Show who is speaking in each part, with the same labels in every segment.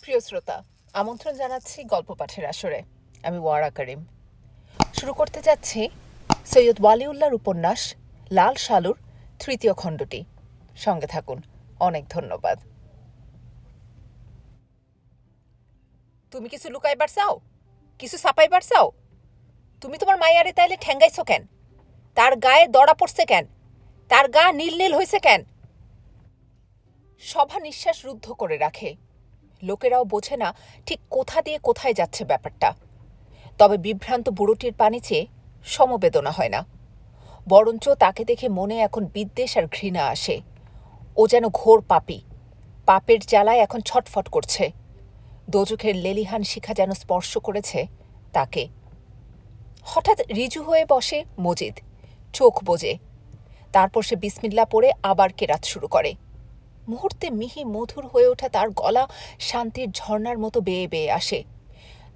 Speaker 1: প্রিয় শ্রোতা, আমন্ত্রণ জানাচ্ছি গল্প পাঠের আসরে। আমি ওয়ারা করিম। শুরু করতে যাচ্ছি সৈয়দ ওয়ালিউল্লাহর উপন্যাস লাল সালুর তৃতীয় খণ্ডটি। সঙ্গে থাকুন। অনেক ধন্যবাদ। তুমি কিছু লুকাইবার চাও? কিছু ছাপাইবার চাও? তুমি তোমার মাইয়ারে তাইলে ঠেঙ্গাইছো কেন? তার গায়ে দড়া পড়ছে কেন? তার গা নীল নীল হয়েছে কেন? সভা নিঃশ্বাস রুদ্ধ করে রাখে। লোকেরাও বোঝে না ঠিক কোথা দিয়ে কোথায় যাচ্ছে ব্যাপারটা। তবে বিভ্রান্ত বুড়োটির পানি চেয়ে সমবেদনা হয় না, বরঞ্চ তাকে দেখে মনে এখন বিদ্বেষ আর ঘৃণা আসে। ও যেন ঘোর পাপী, পাপের জ্বালায় এখন ছটফট করছে। দোজখের লেলিহান শিখা যেন স্পর্শ করেছে তাকে। হঠাৎ রিজু হয়ে বসে মজিদ, চোখ বোজে। তারপর সে বিসমিল্লা পড়ে আবার কেরাত শুরু করে। মুহূর্তে মিহি মধুর হয়ে ওঠা তার গলা শান্তির ঝর্ণার মতো বেয়ে বেয়ে আসে,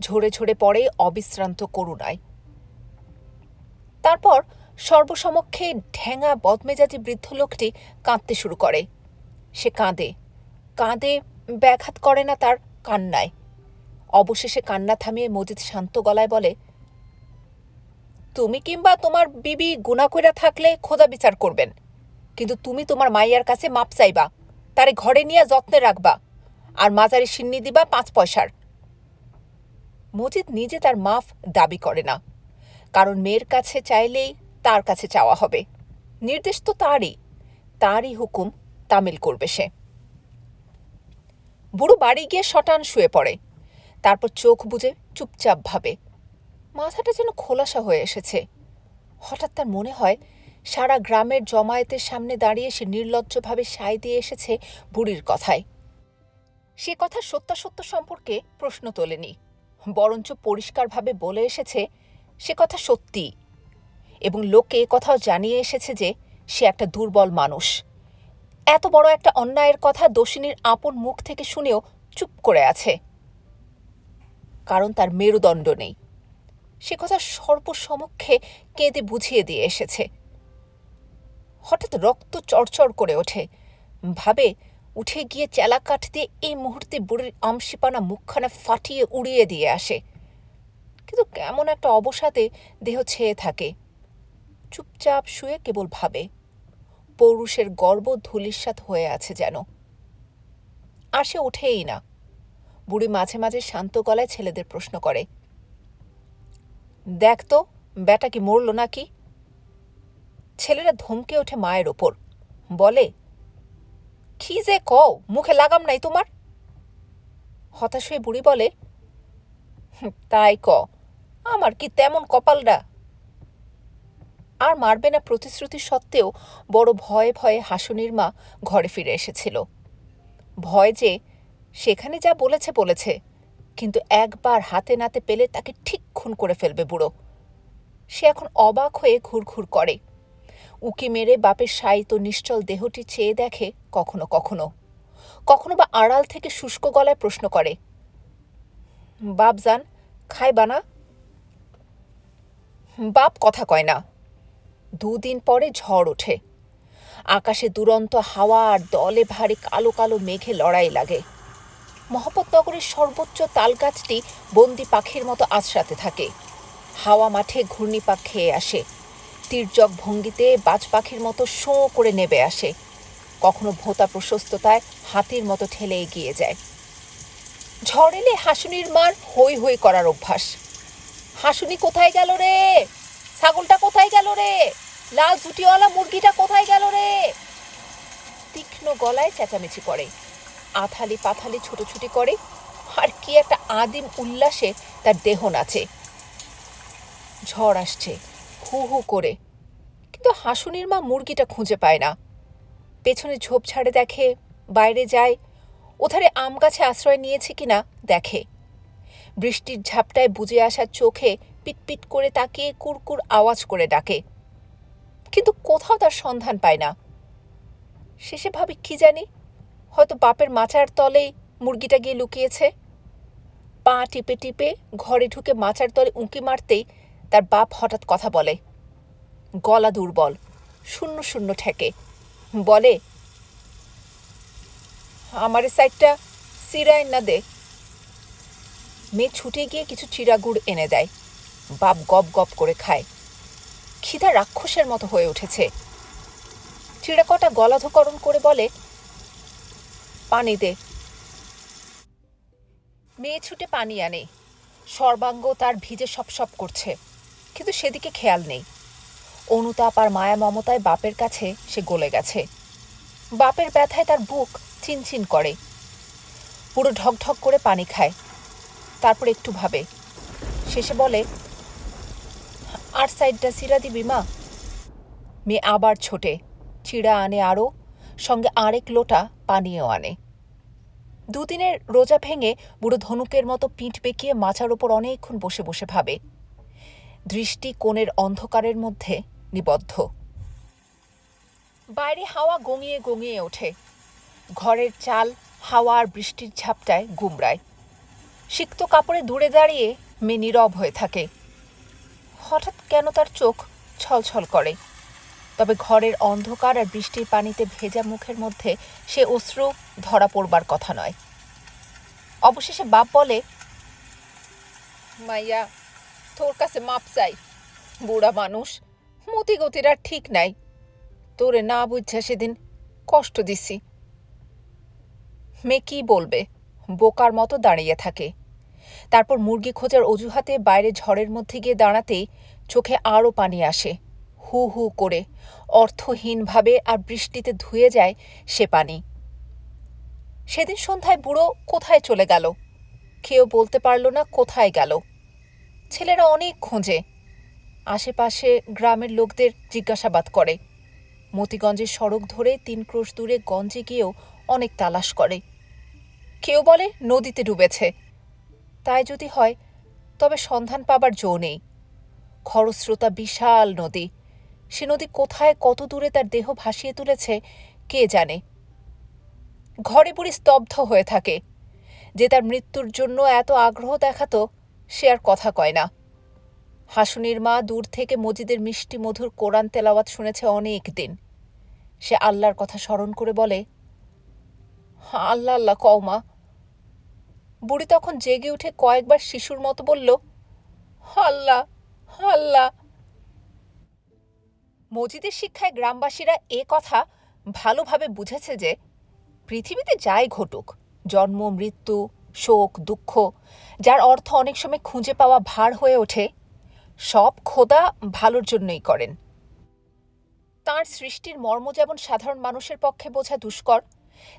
Speaker 1: ঝরে ঝরে পড়ে অবিশ্রান্ত করুণায়। তারপর সর্বসমক্ষে ঢ্যাঙা বদমেজাজি বৃদ্ধ লোকটি কাঁদতে শুরু করে। সে কাঁদে কাঁদে, ব্যাঘাত করে না তার কান্নায়। অবশেষে কান্না থামিয়ে মজিদ শান্ত গলায় বলে, তুমি কিংবা তোমার বিবি গুনাহ কইরা থাকলে খোদা বিচার করবেন, কিন্তু তুমি তোমার মাইয়ার কাছে মাপ চাইবা, তারে ঘরে নিয়ে যত্নে রাখবা, আর মাজারে সিন্নি দিবা 5 পয়সার। মজিদ নিজে তার মাফ দাবি করে না, কারণ মেয়ের কাছে চাইলেই তার কাছে চাওয়া হবে। নির্দেশ তো তারই হুকুম তামিল করবে সে। বুড়ো বাড়ি গিয়ে শটান শুয়ে পড়ে। তারপর চোখ বুজে চুপচাপ ভাবে। মাথাটা যেন খোলাসা হয়ে এসেছে। হঠাৎ তার মনে হয় সারা গ্রামের জমায়েতের সামনে দাঁড়িয়ে সে নির্লজ্জভাবে সায় দিয়ে এসেছে বুড়ির কথায়। সে কথা সত্যাসত্য সম্পর্কে প্রশ্ন তোলেনি, বরঞ্চ পরিষ্কারভাবে বলে এসেছে সে কথা সত্যি, এবং লোকে কথাও জানিয়ে এসেছে যে সে একটা দুর্বল মানুষ। এত বড় একটা অন্যায়ের কথা দোষিনীর আপন মুখ থেকে শুনেও চুপ করে আছে, কারণ তার মেরুদণ্ড নেই। সে কথা সর্বসমক্ষে কেঁদে বুঝিয়ে দিয়ে এসেছে। হঠাৎ রক্ত চড়চড় করে ওঠে। ভাবে উঠে গিয়ে চেলাকাঠ দিয়ে এই মুহূর্তে বুড়ির আমসিপানা মুখখানা ফাটিয়ে উড়িয়ে দিয়ে আসে। কিন্তু কেমন একটা অবসাদে দেহ ছেয়ে থাকে। চুপচাপ শুয়ে কেবল ভাবে। পৌরুষের গর্ব ধূলিসাৎ হয়ে আছে যেন। আর সে ওঠেই না। বুড়ি মাঝে মাঝে শান্ত গলায় ছেলেদের প্রশ্ন করে, দেখ তো ব্যাটা কি মরল নাকি? ছেলেরা ধমকে ওঠে মায়ের ওপর, বলে, কি যে কও, মুখে লাগাম নাই তোমার? হতাশ হয়ে বুড়ি বলে, তাই আমার কি তেমন কপালটা? আর মারবে না প্রতিশ্রুতি সত্ত্বেও বড় ভয়ে ভয়ে হাসুনির মা ঘরে ফিরে এসেছিল। ভয় যে সেখানে যা বলেছে, কিন্তু একবার হাতে নাতে পেলে তাকে ঠিক খুন করে ফেলবে বুড়ো। সে এখন অবাক হয়ে ঘুরঘুর করে। উকি মেরে বাপের শায়িত নিশ্চল দেহটি চেয়ে দেখে কখনো কখনো, কখনো বা আড়াল থেকে শুষ্ক গলায় প্রশ্ন করে, বাপজান খাইবা না? বাপ কথা কয় না। 2 দিন পরে ঝড় ওঠে। আকাশে দুরন্ত হাওয়া আর দলে ভারী কালো কালো মেঘে লড়াই লাগে। মহম্মদনগরের সর্বোচ্চ তালগাছটি বন্দি পাখির মতো আছড়াতে থাকে। হাওয়া মাঠে ঘূর্ণিপাক খেয়ে আসে। তির্যক ভঙ্গিতে বাজ পাখির মতো শোঁ করে নেবে আসে। কখনো ভোঁতা প্রশস্ততায় হাতির মতো ঠেলে এগিয়ে যায়। ঝড় এলে হাসুনির মার হই হই করার অভ্যাস। হাসুনি কোথায় গেল রে? ছাগলটা কোথায় গেল রে? লাল ঝুটিওয়ালা মুরগিটা কোথায় গেল রে? তীক্ষ্ণ গলায় চেঁচামেচি করে, আথালি পাথালি ছুটোছুটি করে, আর কি একটা আদিম উল্লাসে তার দেহ নাচে। ঝড় আসছে হু হু করে, কিন্তু হাসুনির মা মুরগিটা খুঁজে পায় না। পেছনে ঝোপঝাড়ে দেখে, বাইরে যায়, ওধারে আম গাছে আশ্রয় নিয়েছে কিনা দেখে। বৃষ্টির ঝাপটায় বুজে আসা চোখে পিটপিট করে তাকিয়ে কুরকুর আওয়াজ করে ডাকে, কিন্তু কোথাও তার সন্ধান পায় না। শেষে ভাবি, কি জানি, হয়তো বাপের মাচার তলেই মুরগিটা গিয়ে লুকিয়েছে। পা টিপে টিপে ঘরে ঢুকে মাচার তলে উঁকি মারতেই তার বাপ হঠাৎ কথা বলে। গলা দুর্বল, শূন্য শূন্য ঠেকে। বলে, আমারে সাইডটা সিরাইন না দে, মেয়ে ছুটে গিয়ে কিছু চিড়াগুড় এনে দেয়। বাপ গপ গপ করে খায়। খিদা রাক্ষসের মতো হয়ে উঠেছে। চিড়া কটা গলাধকরণ করে বলে, পানি দে। মেয়ে ছুটে পানি আনে। সর্বাঙ্গ তার ভিজে সপসপ করছে, কিন্তু সেদিকে খেয়াল নেই। অনুতাপ আর মায়া মমতায় বাপের কাছে সে গলে গেছে। বাপের ব্যথায় তার বুক চিনচিন করে। পুরো ঢকঢক করে পানি খায়। তারপর একটু ভাবে, শেষে বলে, আর সাইডটা চিড়া দিবি মা? মেয়ে আবার ছোটে, চিড়া আনে আরও, সঙ্গে আরেক লোটা পানিও আনে। দুদিনের রোজা ভেঙে বুড়ো ধনুকের মতো পিঠ বেঁকিয়ে মাচার ওপর অনেকক্ষণ বসে বসে ভাবে। দৃষ্টি কোণের অন্ধকারের মধ্যে নিবদ্ধ। বাইরে হাওয়া গঙিয়ে গঙিয়ে ওঠে। ঘরের চাল হাওয়া আর বৃষ্টির ঝাপটায় গুমরায়। সিক্ত কাপড়ে দূরে দাঁড়িয়ে মেয়ে নীরব হয়ে থাকে। হঠাৎ কেন তার চোখ ছলছল করে। তবে ঘরের অন্ধকার আর বৃষ্টির পানিতে ভেজা মুখের মধ্যে সে অশ্রু ধরা পড়বার কথা নয়। অবশেষে বাপ বলে, মাইয়া, তোর কাছে মাপ চাই। বুড়া মানুষ, মতি গতির আর ঠিক নাই। তোরে না বুঝছা সেদিন কষ্ট দিছি। মেয়ে কি বলবে, বোকার মতো দাঁড়িয়ে থাকে। তারপর মুরগি খোঁজার অজুহাতে বাইরে ঝড়ের মধ্যে গিয়ে দাঁড়াতেই চোখে আরও পানি আসে, হু হু করে, অর্থহীনভাবে, আর বৃষ্টিতে ধুয়ে যায় সে পানি। সেদিন সন্ধ্যায় বুড়ো কোথায় চলে গেল, কেউ বলতে পারল না কোথায় গেল। ছেলেরা অনেক খোঁজে, আশেপাশে গ্রামের লোকদের জিজ্ঞাসাবাদ করে। মতিগঞ্জের সড়ক ধরে 3 ক্রোশ দূরে গঞ্জে গিয়েও অনেক তালাশ করে। কেউ বলে নদীতে ডুবেছে। তাই যদি হয় তবে সন্ধান পাবার জো নেই। খরস্রোতা বিশাল নদী, সে নদী কোথায় কত দূরে তার দেহ ভাসিয়ে তুলেছে কে জানে। ঘরে বুড়ি স্তব্ধ হয়ে থাকে। যে তার মৃত্যুর জন্য এত আগ্রহ দেখাতো সে আর কথা কয় না। হাসুনির মা দূর থেকে মজিদের মিষ্টি মধুর কোরআন তেলাওয়াত শুনেছে অনেক দিন। সে আল্লাহর কথা স্মরণ করে বলে, আল্লাহ আল্লাহ কও মা। বুড়ি তখন জেগে উঠে কয়েকবার শিশুর মতো বলল, আল্লাহ আল্লাহ। মজিদের শিক্ষায় গ্রামবাসীরা এ কথা ভালোভাবে বুঝেছে যে পৃথিবীতে যাই ঘটুক, জন্ম মৃত্যু শোক দুঃখ, যার অর্থ অনেক সময় খুঁজে পাওয়া ভার হয়ে ওঠে, সব খোদা ভালোর জন্যই করেন। তাঁর সৃষ্টির মর্ম যেমন সাধারণ মানুষের পক্ষে বোঝা দুষ্কর,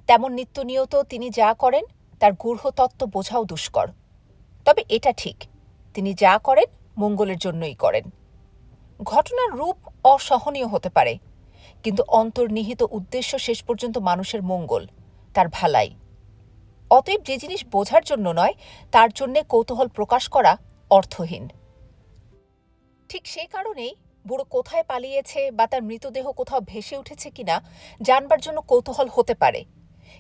Speaker 1: তেমন নিত্যনিয়ত তিনি যা করেন তার গূঢ় তত্ত্ব বোঝাও দুষ্কর। তবে এটা ঠিক, তিনি যা করেন মঙ্গলের জন্যই করেন। ঘটনার রূপ অসহনীয় হতে পারে, কিন্তু অন্তর্নিহিত উদ্দেশ্য শেষ পর্যন্ত মানুষের মঙ্গল, তার ভালাই। অতএব যে জিনিস বোঝার জন্য নয় তার জন্যে কৌতূহল প্রকাশ করা অর্থহীন। ঠিক সে কারণেই বুড়ো কোথায় পালিয়েছে বা তার মৃতদেহ কোথাও ভেসে উঠেছে কিনা জানবার জন্য কৌতূহল হতে পারে,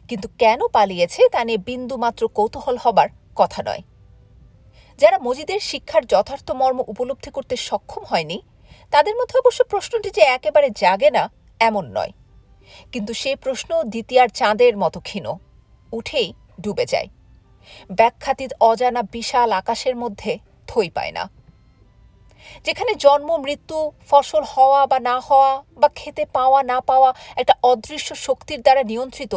Speaker 1: কিন্তু কেন পালিয়েছে তা নিয়ে বিন্দুমাত্র কৌতূহল হবার কথা নয়। যারা মজিদের শিক্ষার যথার্থ মর্ম উপলব্ধি করতে সক্ষম হয়নি তাদের মধ্যে অবশ্য প্রশ্নটি যে একেবারে জাগে না এমন নয়, কিন্তু সে প্রশ্ন দ্বিতীয়ার চাঁদের মতো ক্ষীণ, উঠেই ডুবে যায়। ব্যাখ্যাতীত অজানা বিশাল আকাশের মধ্যে থই পায় না। যেখানে জন্ম মৃত্যু, ফসল হওয়া বা না হওয়া, বা খেতে পাওয়া না পাওয়া একটা অদৃশ্য শক্তির দ্বারা নিয়ন্ত্রিত,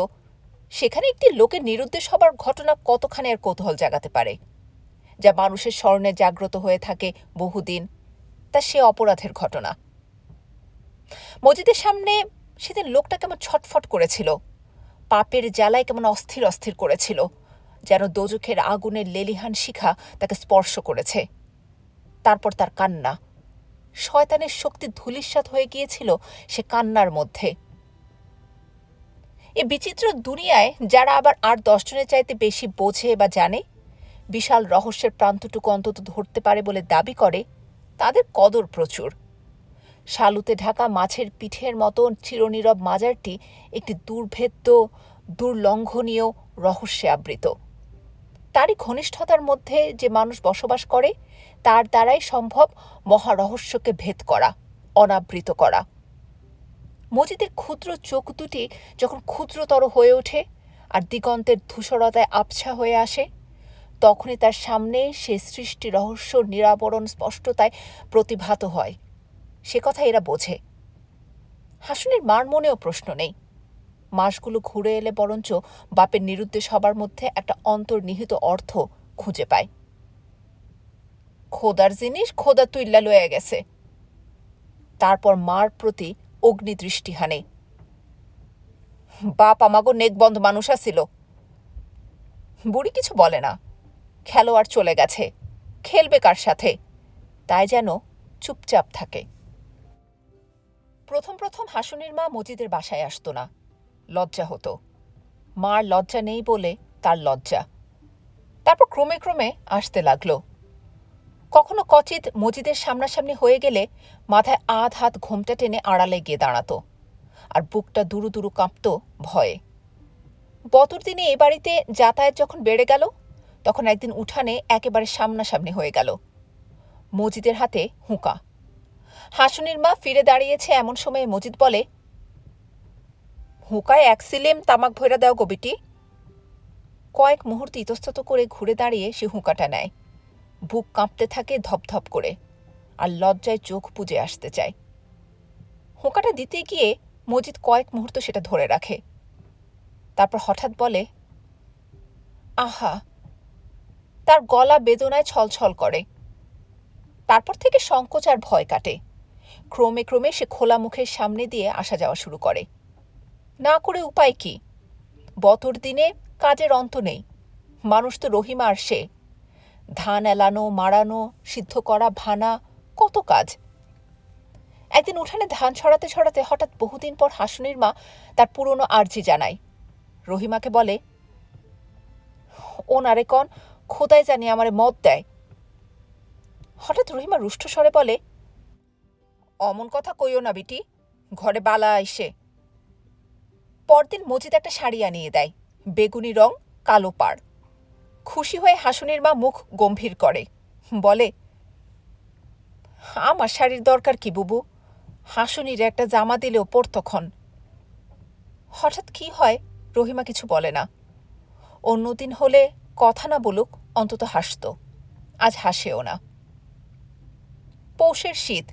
Speaker 1: সেখানে একটি লোকের নিরুদ্দেশ হবার ঘটনা কতখানি আর কৌতূহল জাগাতে পারে, যা মানুষের স্মরণে জাগ্রত হয়ে থাকে বহুদিন, তা সে অপরাধের ঘটনা। মজিদের সামনে সেদিন লোকটা কেমন ছটফট করেছিল, পাপের জ্বালায় কেমন অস্থির অস্থির করেছিল, যেন দোজখের আগুনের লেলিহান শিখা তাকে স্পর্শ করেছে। তারপর তার কান্না, শয়তানের শক্তি ধূলিসাৎ হয়ে গিয়েছিল সে কান্নার মধ্যে। এ বিচিত্র দুনিয়ায় যারা আবার 8-10 জনের চাইতে বেশি বোঝে বা জানে, বিশাল রহস্যের প্রান্তটুকু অন্তত ধরতে পারে বলে দাবি করে, তাদের কদর প্রচুর। শালুতে ঢাকা মাছের পিঠের মতো চিরনীরব মাজারটি একটি দুর্ভেদ্য, দুর্লঙ্ঘনীয় রহস্যে আবৃত। তারই ঘনিষ্ঠতার মধ্যে যে মানুষ বসবাস করে তার দ্বারাই সম্ভব মহারহস্যকে ভেদ করা, অনাবৃত করা। মজিদের ক্ষুদ্র চোখ দুটি যখন ক্ষুদ্রতর হয়ে ওঠে আর দিগন্তের ধূসরতায় আবছা হয়ে আসে, তখনই তার সামনে সে সৃষ্টি রহস্য নিরাবরণ স্পষ্টতায় প্রতিভাত হয়। সে কথা এরা বোঝে। হাসুনের মার মনেও প্রশ্ন নেই। মাসগুলো ঘুরে এলে বরঞ্চ বাপের নিরুদ্দেশ হবার মধ্যে একটা অন্তর্নিহিত অর্থ খুঁজে পায়। খোদার জিনিস খোদা তুইল্লা লয়ে গেছে। তারপর মার প্রতি অগ্নিদৃষ্টি হানে। বাপ আমাগো নেকবন্ধ মানুষ আসিল। বুড়ি কিছু বলে না। খেলোয়াড় চলে গেছে, খেলবে কার সাথে, তাই যেন চুপচাপ থাকে। প্রথম প্রথম হাসুনির মা মজিদের বাসায় আসতো না। লজ্জা হতো। মার লজ্জা নেই বলে তার লজ্জা। তারপর ক্রমে ক্রমে আসতে লাগলো। কখনো কচিত মজিদের সামনাসামনি হয়ে গেলে মাথায় আধ হাত ঘোমটা টেনে আড়ালে গিয়ে দাঁড়াত, আর বুকটা দুরু দুরু কাঁপত ভয়ে। বতর দিনে এ বাড়িতে যাতায়াত যখন বেড়ে গেল, তখন একদিন উঠানে একেবারে সামনাসামনি হয়ে গেল। মজিদের হাতে হুঁকা। হাসুনির মা ফিরে দাঁড়িয়েছে এমন সময়ে মজিদ বলে, হুঁকায় এক সিলেম তামাক ভৈরা দাও গবিটি। কয়েক মুহূর্ত ইতস্তত করে ঘুরে দাঁড়িয়ে সে হুঁকাটা নেয়। বুক কাঁপতে থাকে ধপধপ করে, আর লজ্জায় চোখ বুজে আসতে চায়। হুঁকাটা দিতে গিয়ে মজিদ কয়েক মুহূর্ত সেটা ধরে রাখে। তারপর হঠাৎ বলে, আহা। তার গলা বেদনায় ছলছল করে। তারপর থেকে সংকোচ আর ভয় কাটে। ক্রমে ক্রমে সে খোলা মুখের সামনে দিয়ে আসা যাওয়া শুরু করে। না করে উপায় কি? বতর দিনে কাজের অন্ত নেই। মানুষ তো রহিমা আর সে। ধান এলানো, মাড়ানো, সিদ্ধ করা, ভানা, কত কাজ। একদিন উঠানে ধান ছড়াতে ছড়াতে হঠাৎ বহুদিন পর হাসুনির মা তার পুরনো আর্জি জানায়। রহিমাকে বলে, ও নারে কন, খোদাই জানি আমারে মদ দেয়। হঠাৎ রহিমা রুষ্ট স্বরে বলে, অমন কথা কইও না বিটি, ঘরে বালা আইসে। পরদিন মজিদ একটা শাড়ি আনিয়ে দেয়, বেগুনি রং, কালো পাড়। খুশি হয়ে হাসুনির মা মুখ গম্ভীর করে, বলে, আমার শাড়ির দরকার কি বুবু, হাসুনির একটা জামা দিলেও পরতক্ষণ। হঠাৎ কি হয় রহিমা কিছু বলে না। অন্যদিন হলে কথা না বলুক, অন্তত হাসত। আজ হাসেও না। পৌষের শীত।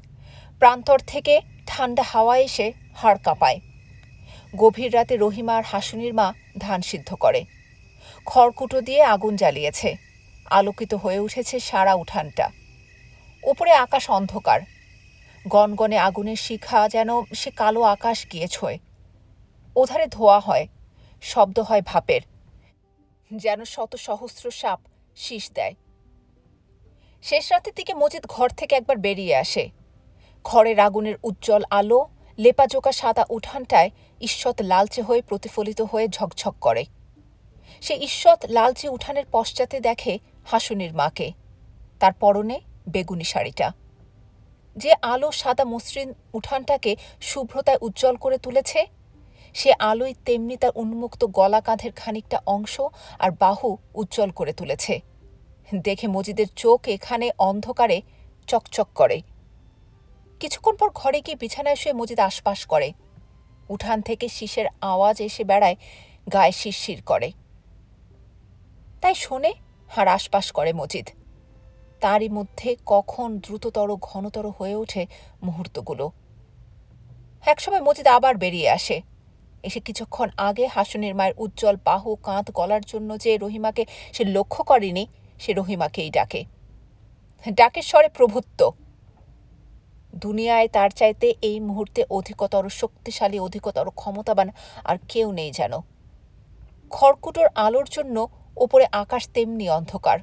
Speaker 1: প্রান্তর থেকে ঠান্ডা হাওয়া এসে হাড় কাঁপায়। গভীর রাতে রহিমা আর হাসুনির মা ধান সিদ্ধ করে। খড়কুটো দিয়ে আগুন জ্বালিয়েছে। আলোকিত হয়ে উঠেছে সারা উঠানটা। ওপরে আকাশ অন্ধকার। গনগনে আগুনের শিখা যেন সে কালো আকাশ গিয়ে ছোঁয়। ওধারে ধোয়া হয়, শব্দ হয় ভাপের, যেন শত সহস্র সাপ শীষ দেয়। শেষ রাতের দিকে মজিদ ঘর থেকে একবার বেরিয়ে আসে। ঘরের আগুনের উজ্জ্বল আলো লেপাজোকা সাদা উঠানটায় ঈষৎ লালচে হয়ে প্রতিফলিত হয়ে ঝকঝক করে। সে ঈষৎ লালচে উঠানের পশ্চাতে দেখে হাসুনির মাকে, তার পরনে বেগুনি শাড়িটা। যে আলো সাদা মসৃণ উঠানটাকে শুভ্রতায় উজ্জ্বল করে তুলেছে, সে আলোই তেমনি তার উন্মুক্ত গলা কাঁধের খানিকটা অংশ আর বাহু উজ্জ্বল করে তুলেছে। দেখে মজিদের চোখ এখানে অন্ধকারে চকচক করে। কিছুক্ষণ পর ঘরে গিয়ে বিছানায় শুয়ে মজিদ আশপাশ করে। উঠান থেকে শীষের আওয়াজ এসে বেড়ায়, গায়ে শিরশির করে। তাই শোনে আর আশপাশ করে মজিদ। তারই মধ্যে কখন দ্রুততর ঘনতর হয়ে ওঠে মুহূর্তগুলো। একসময় মজিদ আবার বেরিয়ে আসে। এসে কিছুক্ষণ আগে হাসুনির মায়ের উজ্জ্বল বাহু কাঁধ গলার জন্য যে রহিমাকে সে লক্ষ্য করেনি, সে রহিমাকেই ডাকে। ডাকের স্বরে প্রভুত্ব। দুনিয়ায় তার চাইতে এই মুহূর্তে অধিকতর শক্তিশালী, অধিকতর ক্ষমতাবান আর কেউ নেই যেন। খড়কুটোর আলোর জন্য ওপরে আকাশ তেমনি অন্ধকার।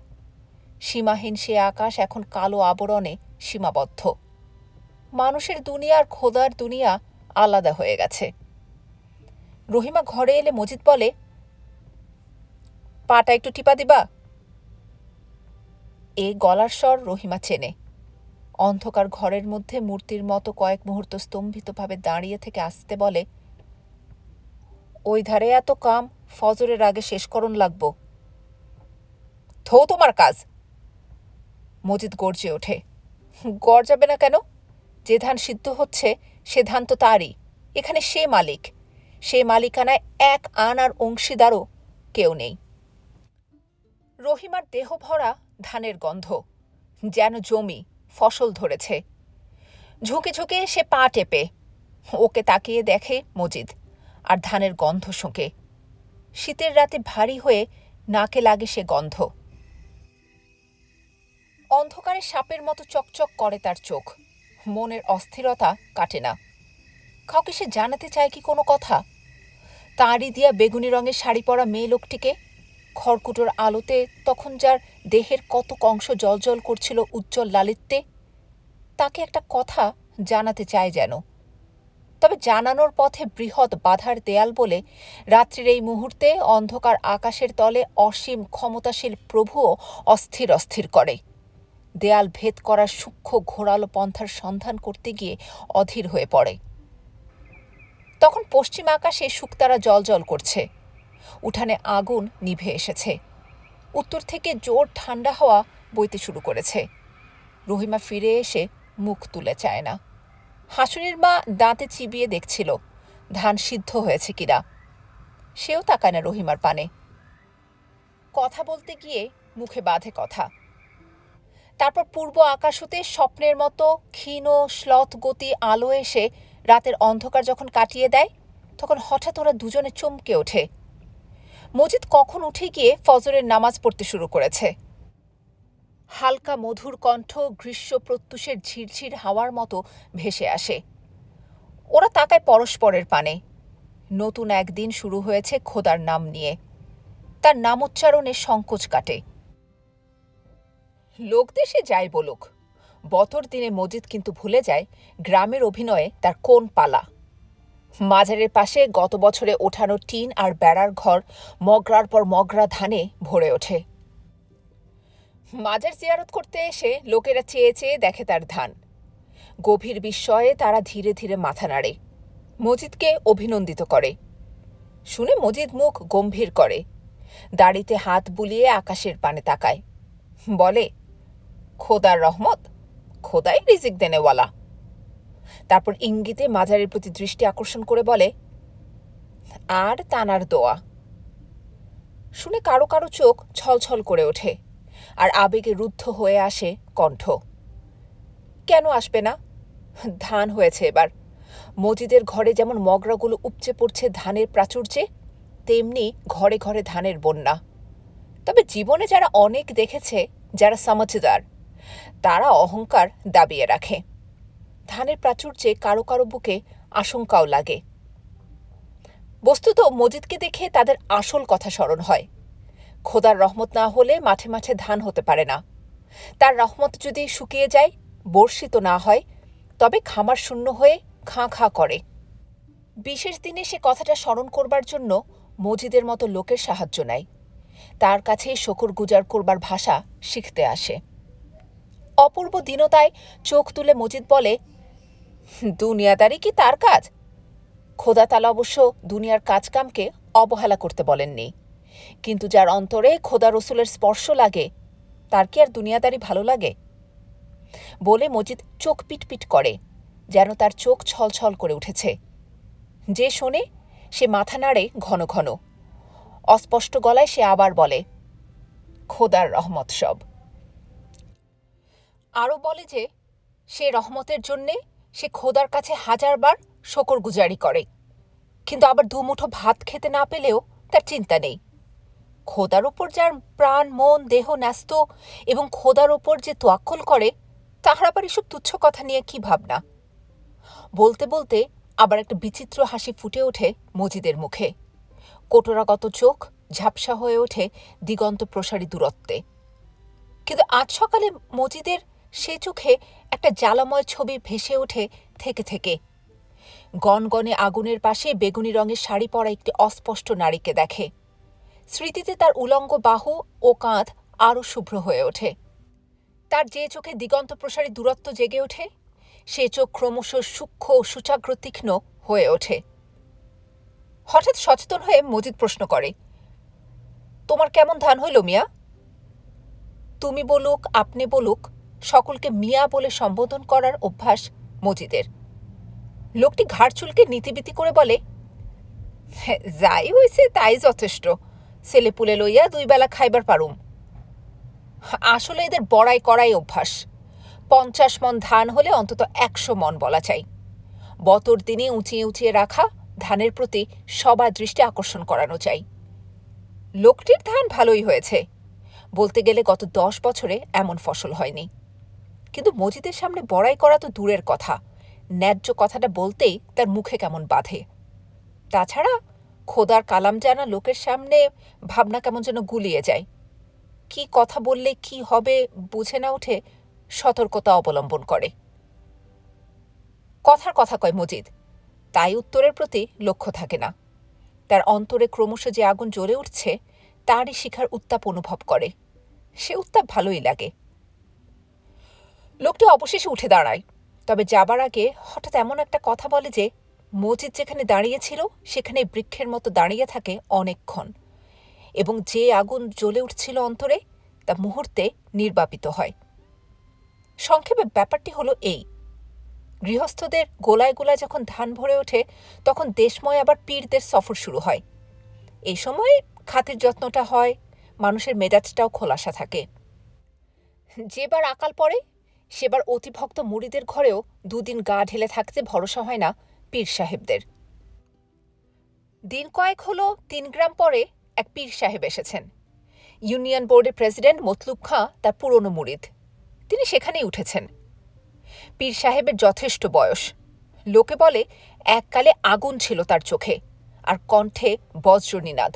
Speaker 1: সীমাহীন সে আকাশ এখন কালো আবরণে সীমাবদ্ধ। মানুষের দুনিয়া আর খোদার দুনিয়া আলাদা হয়ে গেছে। রহিমা ঘরে এলে মজিদ বলে, পাটা একটু টিপা দিবা। এই গলার স্বর রহিমা চেনে। অন্ধকার ঘরের মধ্যে মূর্তির মতো কয়েক মুহূর্ত স্তম্ভিতভাবে দাঁড়িয়ে থেকে আসতে বলে, ওই ধারে এত কাম ফজরের আগে শেষ করণ লাগবো। থো তোমার কাজ। মজিদ গর্জে ওঠে। গর্জাবে না কেন? যে ধান সিদ্ধ হচ্ছে সে ধান তো তারই। এখানে সে মালিক। সে মালিকানায় এক আনার অংশীদারও কেউ নেই। রহিমার দেহ ভরা ধানের গন্ধ, যেন জমি ফসল ধরেছে। ঝুঁকে ঝুঁকে সে পা টেপে। ওকে তাকিয়ে দেখে মজিদ, আর ধানের গন্ধ শোঁকে। শীতের রাতে ভারী হয়ে নাকে লাগে সে গন্ধ। অন্ধকারে সাপের মতো চকচক করে তার চোখ। মনের অস্থিরতা কাটে না। কাউকে সে জানাতে চায় কি কোনো কথা? তাঁরই দিয়া বেগুনি রঙের শাড়ি পরা মেয়ে লোকটিকে, খড়কুটোর আলোতে তখন যার দেহের কত অংশ জ্বলজ্বল করছিল উজ্জ্বল লালিত্যে, তাকে একটা কথা জানাতে চায় যেন। তবে জানানোর পথে বৃহৎ বাধার দেয়াল বলে রাত্রির এই মুহূর্তে অন্ধকার আকাশের তলে অসীম ক্ষমতাশীল প্রভুও অস্থির অস্থির করে। দেয়াল ভেদ করার সূক্ষ্ম ঘোরালো পন্থার সন্ধান করতে গিয়ে অধীর হয়ে পড়ে। তখন পশ্চিম আকাশে শুকতারা জলজল করছে। উঠানে আগুন নিভে এসেছে। উত্তর থেকে জোর ঠান্ডা হাওয়া বইতে শুরু করেছে। রহিমা ফিরে এসে মুখ তুলে চায় না। হাসুনির মা দাঁতে চিবিয়ে দেখছিল ধান সিদ্ধ হয়েছে কিনা। সেও তাকায় না রহিমার পানে। কথা বলতে গিয়ে মুখে বাঁধে কথা। তারপর পূর্ব আকাশ হতে স্বপ্নের মতো ক্ষীণ শ্লথ গতি আলো এসে রাতের অন্ধকার যখন কাটিয়ে দেয়, তখন হঠাৎ ওরা দুজনে চমকে ওঠে। মজিদ কখন উঠে গিয়ে ফজরের নামাজ পড়তে শুরু করেছে। হালকা মধুর কণ্ঠ গ্রীষ্ম প্রত্যুষের ঝিরঝির হাওয়ার মতো ভেসে আসে। ওরা তাকায় পরস্পরের পানে। নতুন একদিন শুরু হয়েছে খোদার নাম নিয়ে। তার নামোচ্চারণে সংকোচ কাটে। লোক দেশে যাই বলুক, বতর দিনে মজিদ কিন্তু ভুলে যায় গ্রামের অভিনয়ে তার কোন পালা। মাজারের পাশে গত বছরে ওঠানো টিন আর বেড়ার ঘর মগরার পর মগরা ধানে ভরে ওঠে। মাজার জিয়ারত করতে এসে লোকেরা চেয়ে চেয়ে দেখে তার ধান। গভীর বিস্ময়ে তারা ধীরে ধীরে মাথা নাড়ে, মজিদকে অভিনন্দিত করে। শুনে মজিদ মুখ গম্ভীর করে, দাড়িতে হাত বুলিয়ে আকাশের পানে তাকায়, বলে, খোদার রহমত, খোদাই রিজিক দেনেওয়ালা। তারপর ইঙ্গিতে মাজারের প্রতি দৃষ্টি আকর্ষণ করে বলে, আর তানার দোয়া। শুনে কারো কারো চোখ ছলছল করে ওঠে, আর আবেগে রুদ্ধ হয়ে আসে কণ্ঠ। কেন আসবে না? ধান হয়েছে এবার। মজিদের ঘরে যেমন মগরাগুলো উপচে পড়ছে ধানের প্রাচুর্যে, তেমনি ঘরে ঘরে ধানের বন্যা। তবে জীবনে যারা অনেক দেখেছে, যারা সমঝদার, তারা অহংকার দাবিয়ে রাখে। ধানের প্রাচুর্যে কারো কারো বুকে আশঙ্কাও লাগে। বস্তুত মজিদকে দেখে তাদের আসল কথা স্মরণ হয়। খোদার রহমত না হলে মাঠে মাঠে ধান হতে পারে না। তার রহমত যদি শুকিয়ে যায়, বর্ষিত না হয়, তবে খামার শূন্য হয়ে খাঁ খাঁ করে। বিশেষ দিনে সে কথাটা স্মরণ করবার জন্য মজিদের মতো লোকের সাহায্য নেয়। তার কাছে শকর গুজার করবার ভাষা শিখতে আসে। অপূর্ব দীনতায় চোখ তুলে মজিদ বলে, দুনিয়াদারি কি তার কাজ? খোদা তালা অবশ্য দুনিয়ার কাজকামকে অবহেলা করতে বলেননি, কিন্তু যার অন্তরে খোদা রসুলের স্পর্শ লাগে, তার কি আর দুনিয়াদারি ভালো লাগে? বলে মজিদ চোখ পিটপিট করে, যেন তার চোখ ছলছল করে উঠেছে। যে শোনে সে মাথা নাড়ে ঘন ঘন। অস্পষ্ট গলায় সে আবার বলে, খোদার রহমত সব। আরও বলে যে সে রহমতের জন্যে সে খোদার কাছে হাজারবার শকর গুজারি করে, কিন্তু আবার দুমুঠো ভাত খেতে না পেলেও তার চিন্তা নেই। খোদার ওপর যার প্রাণ মন দেহ ন্যস্ত এবং খোদার ওপর যে তোয়াক্কুল করে, তাহার আবার এসব তুচ্ছ কথা নিয়ে কি ভাবনা। বলতে বলতে আবার একটা বিচিত্র হাসি ফুটে ওঠে মজিদের মুখে। কোটরাগত চোখ ঝাপসা হয়ে ওঠে দিগন্ত প্রসারী দূরত্বে। কিন্তু আজ সকালে মজিদের সে চোখে একটা জ্বালাময় ছবি ভেসে ওঠে থেকে থেকে। গনগনে আগুনের পাশে বেগুনি রঙের শাড়ি পরা একটি অস্পষ্ট নারীকে দেখে। স্মৃতিতে তার উলঙ্গ বাহু ও কাঁধ আরও শুভ্র হয়ে ওঠে। তার যে চোখে দিগন্ত প্রসারী দূরত্ব জেগে ওঠে, সে চোখ ক্রমশ সূক্ষ্ম ও সূচাগ্র তীক্ষ্ণ হয়ে ওঠে। হঠাৎ সচেতন হয়ে মজিদ প্রশ্ন করে, তোমার কেমন ধান হইল মিয়া? তুমি বলুক আপনি বলুক, সকলকে মিয়া বলে সম্বোধন করার অভ্যাস মজিদের। লোকটি ঘাড় চুলকে নীতিবীতি করে বলে, যাই হয়েছে তাই যথেষ্ট, ছেলেপুলে লইয়া 2 বেলা খাইবার পারুম, আসলে এদের বড়াই করাই অভ্যাস। 50 মণ ধান হলে অন্তত 100 মণ বলা চাই। বতর দিনে উঁচিয়ে উঁচিয়ে রাখা ধানের প্রতি সবার দৃষ্টি আকর্ষণ করানো চাই। লোকটির ধান ভালোই হয়েছে, বলতে গেলে গত 10 বছরে এমন ফসল হয়নি। কিন্তু মজিদের সামনে বড়াই করা তো দূরের কথা, ন্যায্য কথাটা বলতেই তার মুখে কেমন বাধে। তাছাড়া খোদার কালাম জানা লোকের সামনে ভাবনা কেমন যেন গুলিয়ে যায়। কি কথা বললে কি হবে বুঝে না উঠে সতর্কতা অবলম্বন করে। কথার কথা কয় মজিদ, তাই উত্তরের প্রতি লক্ষ্য থাকে না। তার অন্তরে ক্রমশ যে আগুন জ্বলে উঠছে তারই শিখার উত্তাপ অনুভব করে। সে উত্তাপ ভালোই লাগে। লোকটি অবশেষে উঠে দাঁড়ায়, তবে যাবার আগে হঠাৎ এমন একটা কথা বলে যে মজিদ যেখানে দাঁড়িয়েছিল সেখানে বৃক্ষের মতো দাঁড়িয়ে থাকে অনেকক্ষণ, এবং যে আগুন জ্বলে উঠছিল অন্তরে তা মুহূর্তে নির্বাপিত হয়। সংক্ষেপে ব্যাপারটি হলো এই: গৃহস্থদের গোলায় গোলায় যখন ধান ভরে ওঠে তখন দেশময় আবার পীরদের সফর শুরু হয়। এই সময় খাতির যত্নটা হয়, মানুষের মেজাজটাও খোলাসা থাকে। যেবার আকাল পড়ে সেবার অতিভক্ত মুড়িদের ঘরেও দুদিন গা ঢেলে থাকতে ভরসা হয় না পীর সাহেবদের। দিন কয়েক হলো 3 গ্রাম পরে এক পীর সাহেব এসেছেন। ইউনিয়ন বোর্ডের প্রেসিডেন্ট মতলুব খাঁ তার পুরনো মুরিদ। তিনি সেখানেই উঠেছেন। পীর সাহেবের যথেষ্ট বয়স। লোকে বলে এককালে আগুন ছিল তার চোখে, আর কণ্ঠে বজ্রনিনাদ।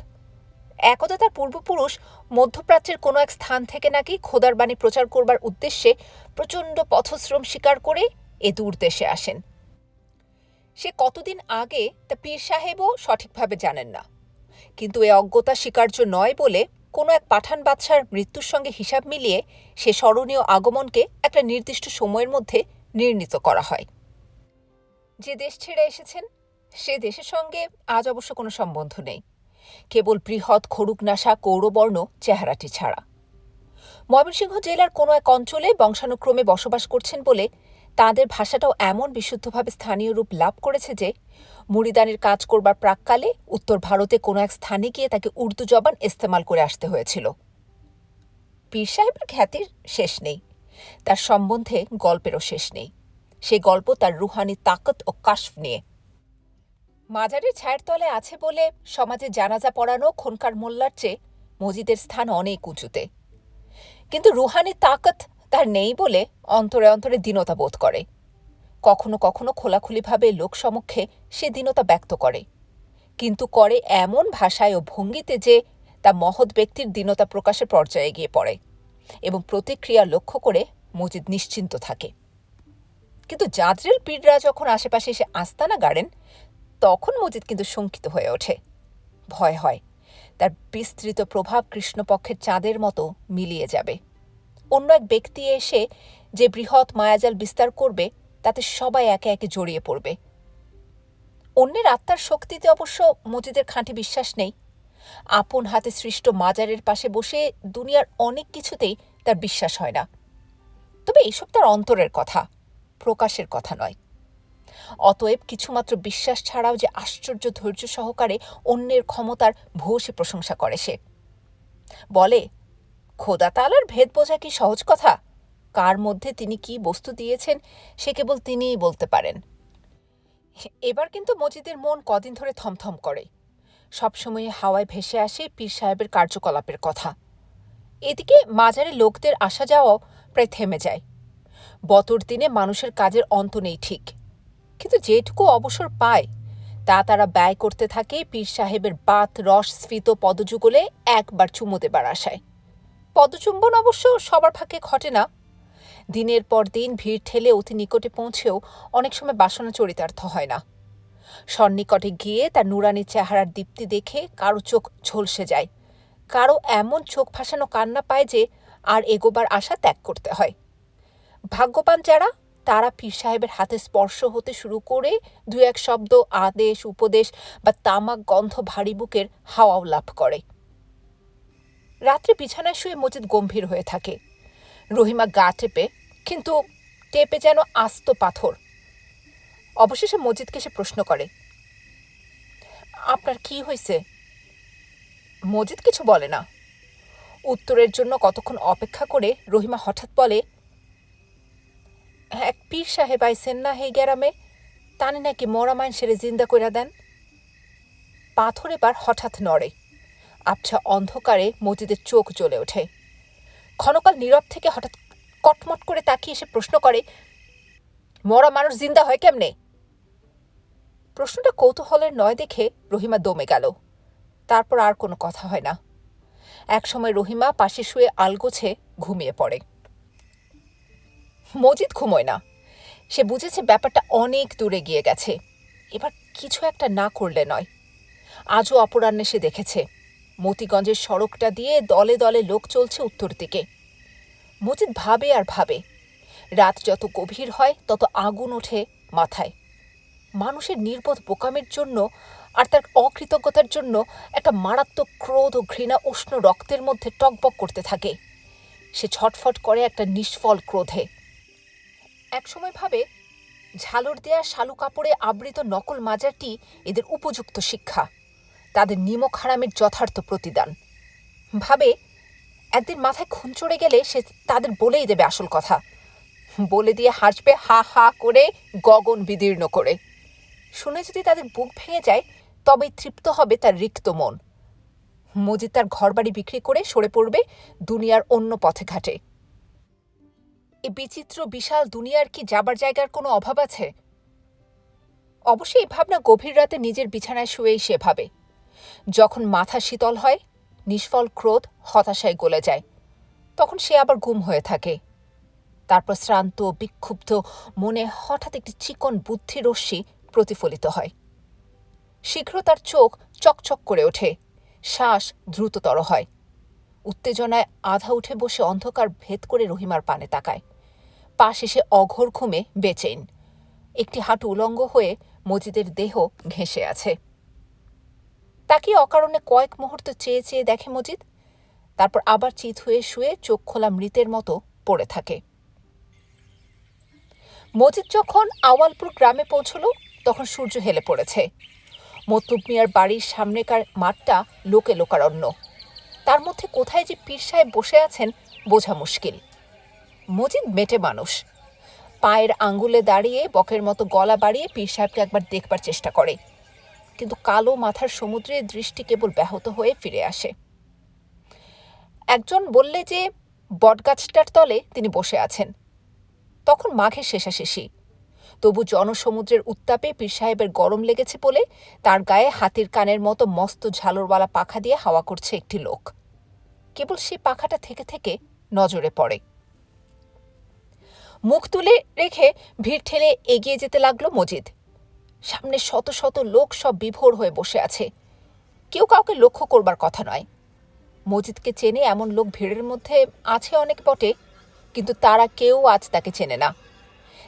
Speaker 1: একদা তার পূর্বপুরুষ মধ্যপ্রাচ্যের কোনো এক স্থান থেকে নাকি খোদার বাণী প্রচার করবার উদ্দেশ্যে প্রচণ্ড পথশ্রম স্বীকার করে এ দূর দেশে আসেন। সে কতদিন আগে তা পীর সাহেবও সঠিকভাবে জানেন না, কিন্তু এ অজ্ঞতা স্বীকার্য নয় বলে কোনো এক পাঠান বাদশার মৃত্যুর সঙ্গে হিসাব মিলিয়ে সে স্মরণীয় আগমনকে একটা নির্দিষ্ট সময়ের মধ্যে নির্ণীত করা হয়। যে দেশ ছেড়ে এসেছেন সে দেশের সঙ্গে আজ অবশ্য কোনো সম্বন্ধ নেই, কেবল বৃহৎ খড়ুকনাশা কৌরবর্ণ চেহারাটি ছাড়া। ময়মনসিংহ জেলার কোনো এক অঞ্চলে বংশানুক্রমে বসবাস করছেন বলে তাঁদের ভাষাটাও এমন বিশুদ্ধভাবে স্থানীয় রূপ লাভ করেছে যে মুড়িদানের কাজ করবার প্রাক্কালে উত্তর ভারতে কোনো এক স্থানে গিয়ে তাকে উর্দু জবান ইস্তেমাল করে আসতে হয়েছিল। পীর সাহেবের খ্যাতির শেষ নেই, তার সম্বন্ধে গল্পেরও শেষ নেই। সে গল্প তার রুহানি তাকত ও কাশফ নিয়ে। মাজারের ছায়ের তলে আছে বলে সমাজে জানাজা পড়ানো খনকার মোল্লার চেয়ে মজিদের স্থান অনেক উঁচুতে। কিন্তু রুহানি তাকত তার নেই বলে অন্তরে অন্তরে দীনতা বোধ করে। কখনো কখনো খোলাখুলিভাবে লোকসমক্ষে সে দীনতা ব্যক্ত করে, কিন্তু করে এমন ভাষায় ও ভঙ্গিতে যে তা মহৎ ব্যক্তির দীনতা প্রকাশের পর্যায়ে গিয়ে পড়ে, এবং প্রতিক্রিয়া লক্ষ্য করে মজিদ নিশ্চিন্ত থাকে। কিন্তু জাজরেল পীররা যখন আশেপাশে এসে আস্তানা গাড়েন তখন মজিদ কিন্তু শঙ্কিত হয়ে ওঠে। ভয় হয় তার বিস্তৃত প্রভাব কৃষ্ণপক্ষের চাঁদের মতো মিলিয়ে যাবে। অন্য এক ব্যক্তি এসে যে বৃহৎ মায়াজাল বিস্তার করবে তাতে সবাই একে একে জড়িয়ে পড়বে। অন্যের আত্মার শক্তিতে অবশ্য মজিদের খাঁটি বিশ্বাস নেই। আপন হাতে সৃষ্ট মাজারের পাশে বসে দুনিয়ার অনেক কিছুতেই তার বিশ্বাস হয় না। তবে এইসব তার অন্তরের কথা, প্রকাশের কথা নয়। অতএব কিছুমাত্র বিশ্বাস ছাড়াও যে আশ্চর্য ধৈর্য সহকারে অন্যের ক্ষমতার ভূয়সী প্রশংসা করে সে। বলে, খোদা তাআলার ভেদ বোঝা কি সহজ কথা? কার মধ্যে তিনি কি বস্তু দিয়েছেন সে কেবল তিনিই বলতে পারেন। এবার কিন্তু মজিদের মন কদিন ধরে থমথম করে। সবসময় হাওয়ায় ভেসে আসে পীর সাহেবের কার্যকলাপের কথা। এদিকে মাজারে লোকদের আসা যাওয়াও প্রায় থেমে যায়। বতর দিনে মানুষের কাজের অন্ত নেই ঠিক, কিন্তু যেটুকু অবসর পায় তা তারা ব্যয় করতে থাকে পীর সাহেবের বাত রস স্ফীত পদযুগলে একবার চুমো দেবার আশায়। পদচুম্বন অবশ্য সবার ভাগ্যে ঘটে না। দিনের পর দিন ভিড় ঠেলে অতি নিকটে পৌঁছেও অনেক সময় বাসনা চরিতার্থ হয় না। সন্নিকটে গিয়ে তার নুরানি চেহারার দীপ্তি দেখে কারো চোখ ঝলসে যায়, কারো এমন চোখ ভাসানো কান্না পায় যে আর এগোবার আশা ত্যাগ করতে হয়। ভাগ্যবান যারা তারা পীর সাহেবের হাতে স্পর্শ হতে শুরু করে দু এক শব্দ আদেশ উপদেশ বা তামাক গন্ধ ভারী বুকের হাওয়াও লাভ করে। রাত্রে বিছানায় শুয়ে মজিদ গম্ভীর হয়ে থাকে। রহিমা গা টেপে, কিন্তু টেপে যেন আস্ত পাথর। অবশেষে মজিদকে সে প্রশ্ন করে, আপনার কি হয়েছে? মজিদ কিছু বলে না। উত্তরের জন্য কতক্ষণ অপেক্ষা করে রহিমা হঠাৎ বলে, এক পীর সাহেব আইসেন না এই গ্যারামে, তানি নাকি মরা মাইনষেরে জিন্দা কইরা দেন। পাথর এবার হঠাৎ নড়ে। আবছা অন্ধকারে মজিদের চোখ জ্বলে ওঠে। ক্ষণকাল নীরব থেকে হঠাৎ কটমট করে তাকিয়ে এসে প্রশ্ন করে, মরা মানুষ জিন্দা হয় কেমনে? প্রশ্নটা কৌতূহলের নয় দেখে রহিমা দমে গেল। তারপর আর কোনো কথা হয় না। একসময় রহিমা পাশে শুয়ে আলগোছে ঘুমিয়ে পড়ে। মজিদ ঘুমোয় না। সে বুঝেছে ব্যাপারটা অনেক দূরে গিয়ে গেছে। এবার কিছু একটা না করলে নয়। আজও অপরাহ্নে সে দেখেছে মতিগঞ্জের সড়কটা দিয়ে দলে দলে লোক চলছে উত্তর দিকে। মজিদ ভাবে আর ভাবে। রাত যত গভীর হয় তত আগুন ওঠে মাথায়। মানুষের নির্বোধ বোকামের জন্য আর তার অকৃতজ্ঞতার জন্য একটা মারাত্মক ক্রোধ ও ঘৃণা উষ্ণ রক্তের মধ্যে টকবক করতে থাকে। সে ছটফট করে একটা নিষ্ফল ক্রোধে। একসময় ভাবে, ঝালর দেয়া শালু কাপড়ে আবৃত নকল মাজারটি এদের উপযুক্ত শিক্ষা, তাদের নিমক হারামের যথার্থ প্রতিদান। ভাবে, একদিন মাথায় খুন চড়ে গেলে সে তাদের বলেই দেবে আসল কথা, বলে দিয়ে হাসবে হা হা করে, গগন বিদীর্ণ করে। শুনে যদি তাদের বুক ভেঙে যায় তবেই তৃপ্ত হবে তার রিক্ত মন। মজিদ তার ঘরবাড়ি বিক্রি করে সরে পড়বে দুনিয়ার অন্য পথে ঘাটে। এই বিচিত্র বিশাল দুনিয়ার কি যাবার জায়গার কোনো অভাব আছে? অবশ্যই এই ভাবনা গভীর রাতে নিজের বিছানায় শুয়েই সে ভাবে। যখন মাথা শীতল হয়, নিষ্ফল ক্রোধ হতাশায় গলে যায়, তখন সে আবার গুম হয়ে থাকে। তারপর শ্রান্ত বিক্ষুব্ধ মনে হঠাৎ একটি চিকন বুদ্ধিরশ্মি প্রতিফলিত হয়। শীঘ্র তার চোখ চকচক করে ওঠে, শ্বাস দ্রুততর হয়। উত্তেজনায় আধা উঠে বসে অন্ধকার ভেদ করে রহিমার পানে তাকায়। পাশ এসে অঘোর ঘুমে বেচেন। একটি হাঁটু উলঙ্গ হয়ে মজিদের দেহ ঘেঁষে আছে। তাকে অকারণে কয়েক মুহূর্ত চেয়ে চেয়ে দেখে মজিদ, তারপর আবার চিত হয়ে শুয়ে চোখ খোলা মৃতের মতো পড়ে থাকে। মজিদ যখন আওয়ালপুর গ্রামে পৌঁছল তখন সূর্য হেলে পড়েছে। মতলুব মিয়ার বাড়ির সামনেকার মাঠটা লোকে লোকারণ্য। তার মধ্যে কোথায় যে পীর সাহেব বসে আছেন বোঝা মুশকিল। মজিদ মেটে মানুষ। পায়ের আঙ্গুলে দাঁড়িয়ে বকের মতো গলা বাড়িয়ে পীর সাহেবকে একবার দেখবার চেষ্টা করে, কিন্তু কালো মাথার সমুদ্রের দৃষ্টি কেবল ব্যাহত হয়ে ফিরে আসে। একজন বললে যে বটগাছটার তলে তিনি বসে আছেন। তখন মাঘের শেষাশেষি। তবু জনসমুদ্রের উত্তাপে পীর সাহেবের গরম লেগেছে বলে তার গায়ে হাতির কানের মতো মস্ত ঝালরওয়ালা পাখা দিয়ে হাওয়া করছে একটি লোক। কেবল সেই পাখাটা থেকে থেকে নজরে পড়ে। মুখ তুলে রেখে ভিড় ঠেলে এগিয়ে যেতে লাগলো মজিদ। সামনে শত শত লোক সব বিভোর হয়ে বসে আছে। কেউ কাউকে লক্ষ্য করবার কথা নয়। মজিদকে চেনে এমন লোক ভিড়ের মধ্যে আছে অনেক বটে, কিন্তু তারা কেউ আজ তাকে চেনে না।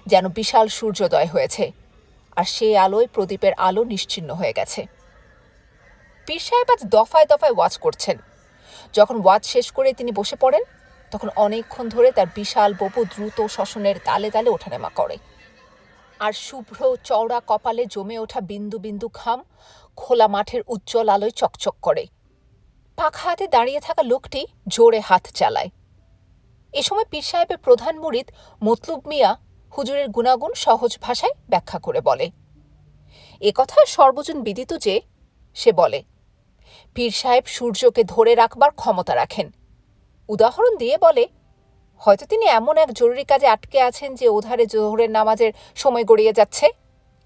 Speaker 1: যেন বিশাল সূর্যোদয় হয়েছে, আর সেই আলোয় প্রদীপের আলো নিশ্চিহ্ন হয়ে গেছে। পীর সাহেব আজ দফায় দফায় ওয়াজ করছেন। যখন ওয়াজ শেষ করে তিনি বসে পড়েন, তখন অনেকক্ষণ ধরে তার বিশাল বপু দ্রুত শ্বসনের তালে তালে ওঠানামা করে। আর শুভ্র চওড়া কপালে জমে ওঠা বিন্দু বিন্দু ঘাম খোলা মাঠের উজ্জ্বল আলোয় চকচক করে। পাখা হাতে দাঁড়িয়ে থাকা লোকটি জোরে হাত চালায়। এ সময় পীর সাহেবের প্রধান মুরিদ মতলুব মিয়া হুজুরের গুণাগুণ সহজ ভাষায় ব্যাখ্যা করে বলে। একথা সর্বজন বিদিত যে, সে বলে, পীর সাহেব সূর্যকে ধরে রাখবার ক্ষমতা রাখেন। উদাহরণ দিয়ে বলে, হয়তো তিনি এমন এক জরুরি কাজে আটকে আছেন যে ওধারে জোহরের নামাজের সময় গড়িয়ে যাচ্ছে,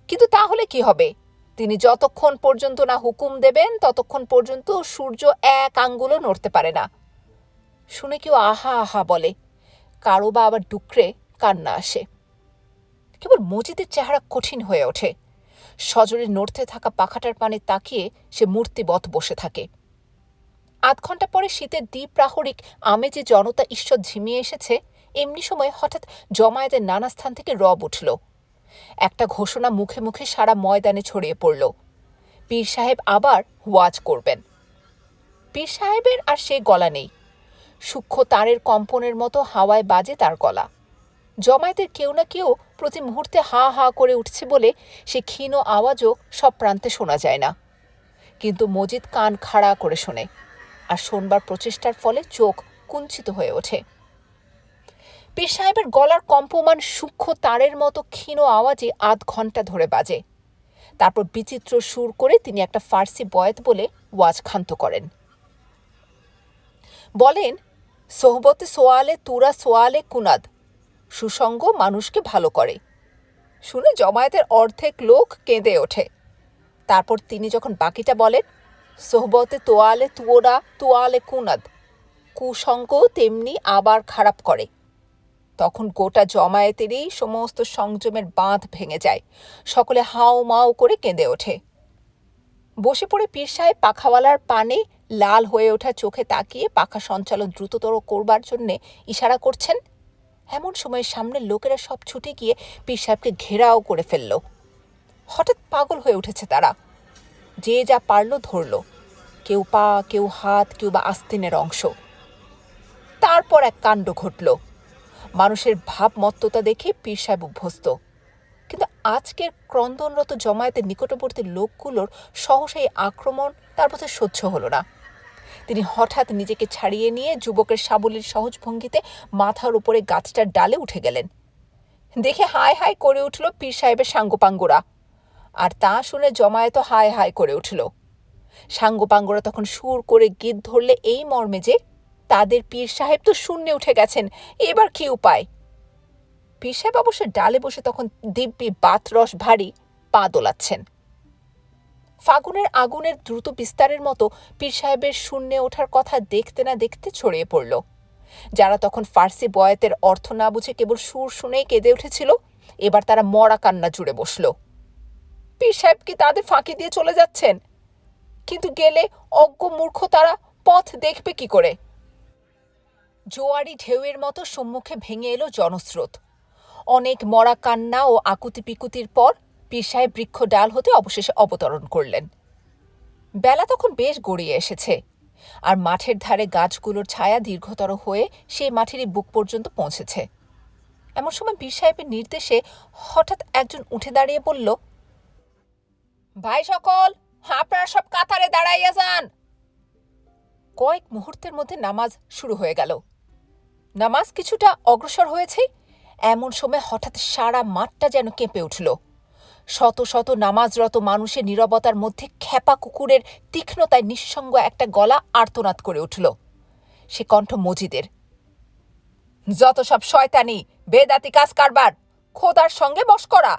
Speaker 1: কিন্তু তাহলে কি হবে? তিনি যতক্ষণ পর্যন্ত না হুকুম দেবেন ততক্ষণ পর্যন্ত সূর্য এক আঙ্গুলও নড়তে পারে না। শুনে কেউ আহা আহা বলে, কারো বা আবার ডুকরে কান্না আসে। কেবল মজিদের চেহারা কঠিন হয়ে ওঠে। সজোরে নড়তে থাকা পাখাটার পানে তাকিয়ে সে মূর্তিবৎ বসে থাকে। আধ ঘন্টা পরে শীতের দ্বিপ্রাহরিক আমেজে জনতা ঈশ্বর ঝিমিয়ে এসেছে, এমনি সময় হঠাৎ জমায়েতের নানা স্থান থেকে রব উঠল। একটা ঘোষণা মুখে মুখে সারা ময়দানে ছড়িয়ে পড়ল, পীর সাহেব আবার ওয়াজ করবেন। পীর সাহেবের আর সে গলা নেই। সূক্ষ্ম তারের কম্পনের মতো হাওয়ায় বাজে তার গলা। জমায়েতের কেউ না কেউ প্রতি মুহূর্তে হা হা করে উঠছে বলে সে ক্ষীণ আওয়াজও সব প্রান্তে শোনা যায় না। কিন্তু মজিদ কান খাড়া করে শোনে, আর শোনবার প্রচেষ্টার ফলে চোখ কুঞ্চিত হয়ে ওঠে। পীর সাহেবের গলার কম্পমান সূক্ষ্ম তারের মতো ক্ষীণ আওয়াজে আধ ঘন্টা ধরে বাজে। তারপর বিচিত্র সুর করে তিনি একটা ফার্সি বয়াত বলে ওয়াজ ক্ষান্ত করেন। বলেন, সোহবতে সোয়ালে তুরা সোয়ালে কুনাদ, সুসঙ্গ মানুষকে ভালো করে। শুনে জমায়েতের অর্ধেক লোক কেঁদে ওঠে। তারপর তিনি যখন বাকিটা বলেন, সোহবতে তোয়ালে তুওরা তোয়ালে কুনাদ, কুসঙ্গ তেমনি আবার খারাপ করে, তখন গোটা জমায়েতেরই সমস্ত সংযমের বাঁধ ভেঙে যায়। সকলে হাও মাও করে কেঁদে ওঠে। বসে পড়ে পীর সাহেব পাখাওয়ালার পানে লাল হয়ে ওঠা চোখে তাকিয়ে পাখা সঞ্চালন দ্রুততর করবার জন্যে ইশারা করছেন। এমন সময় সামনের লোকেরা সব ছুটে গিয়ে পীর সাহেবকে ঘেরাও করে ফেলল। হঠাৎ পাগল হয়ে উঠেছে তারা। যে যা পারল ধরল, কেউ পা, কেউ হাত, কেউ বা আস্তিনের অংশ। তারপর এক কাণ্ড ঘটল। মানুষের ভাবমত্ততা দেখে পীর সাহেব অভ্যস্ত, কিন্তু আজকের ক্রন্দনরত জমায়েতের নিকটবর্তী লোকগুলোর সহসাই আক্রমণ তার পথে সহ্য হল না। তিনি হঠাৎ নিজেকে ছাড়িয়ে নিয়ে যুবকের সাবলীল সহজ ভঙ্গিতে মাথার উপরে গাছটার ডালে উঠে গেলেন। দেখে হায় হায় করে উঠল পীর সাহেবের সাঙ্গপাঙ্গরা, আর তা শুনে জমায়েত হায় হায় করে উঠল। সাঙ্গপাঙ্গরা তখন সুর করে গীত ধরলে এই মর্মে যে, তাদের পীর সাহেব তো শূন্যে উঠে গেছেন, এবার কি উপায়? পীর সাহেব অবশ্য ডালে বসে তখন দিব্যি বাতরস ভারী পা দোলাচ্ছেন। ফাগুনের আগুনের দ্রুত বিস্তারের মতো পীর সাহেবের শূন্যে ওঠার কথা দেখতে না দেখতে ছড়িয়ে পড়ল। যারা তখন ফার্সি বয়াতের অর্থ না বুঝে কেবল সুর শুনেই কেঁদে উঠেছিল, এবার তারা মরা কান্না জুড়ে বসল। পীর সাহেব কি তাদের ফাঁকি দিয়ে চলে যাচ্ছেন? কিন্তু গেলে অজ্ঞ মূর্খ তারা পথ দেখবে কি করে? জোয়ারি ঢেউয়ের মতো সম্মুখে ভেঙে এলো জনস্রোত। অনেক মরা কান্না ও আকুতি পিকুতির পর পীর সাহেব বৃক্ষ ডাল হতে অবশেষে অবতরণ করলেন। বেলা তখন বেশ গড়িয়ে এসেছে, আর মাঠের ধারে গাছগুলোর ছায়া দীর্ঘতর হয়ে সেই মাঠেরই বুক পর্যন্ত পৌঁছেছে। এমন সময় পীর সাহেবের নির্দেশে হঠাৎ একজন উঠে দাঁড়িয়ে বলল, ভাই সকল, আপনারা সব কাতারে দাঁড়াইয়া যান। কয়েক মুহূর্তের মধ্যে নামাজ শুরু হয়ে গেল। নামাজ কিছুটা অগ্রসর হয়েছে, এমন সময় হঠাৎ সারা মাঠটা যেন কেঁপে উঠল। শত শত নামাজরত মানুষের নীরবতার মধ্যে খ্যাপা কুকুরের তীক্ষ্ণতায় নিঃসঙ্গ একটা গলা আর্তনাদ করে উঠল। সে কণ্ঠ মজিদের। যত সব শয়তানি বেদাতি কাজ কারবার, খোদার সঙ্গে মশকরা।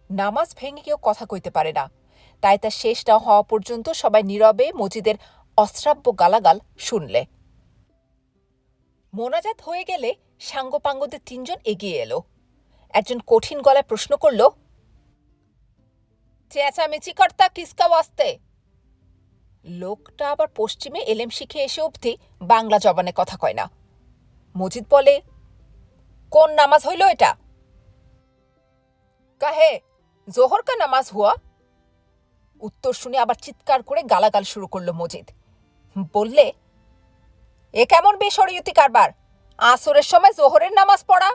Speaker 1: নামাজ ভেঙে কেউ কথা কইতে পারে না, তাই তার শেষ না হওয়া পর্যন্ত সবাই নীরবে মজিদের অশ্রাব্য গালাগাল শুনলে। মোনাজাত হয়ে গেলে সাঙ্গপাঙ্গদের তিনজন এগিয়ে এলো। একজন কঠিন গলায় প্রশ্ন করল, চেঁচামেচি কর্তা কিসকা ওয়াস্তে? লোকটা আবার পশ্চিমে এলেম শিখে এসে অবধি বাংলা জবানে কথা কয় না। মজিদ বলে, কোন নামাজ হইল এটা? কাহে জোহর কা নামাজ হুয়া? উত্তর শুনে আবার চিৎকার করে গালাগাল শুরু করল মজিদ। বললে, এ কেমন বেশরীয়তি কারবার? আসরের সময় জোহরের নামাজ পড়া?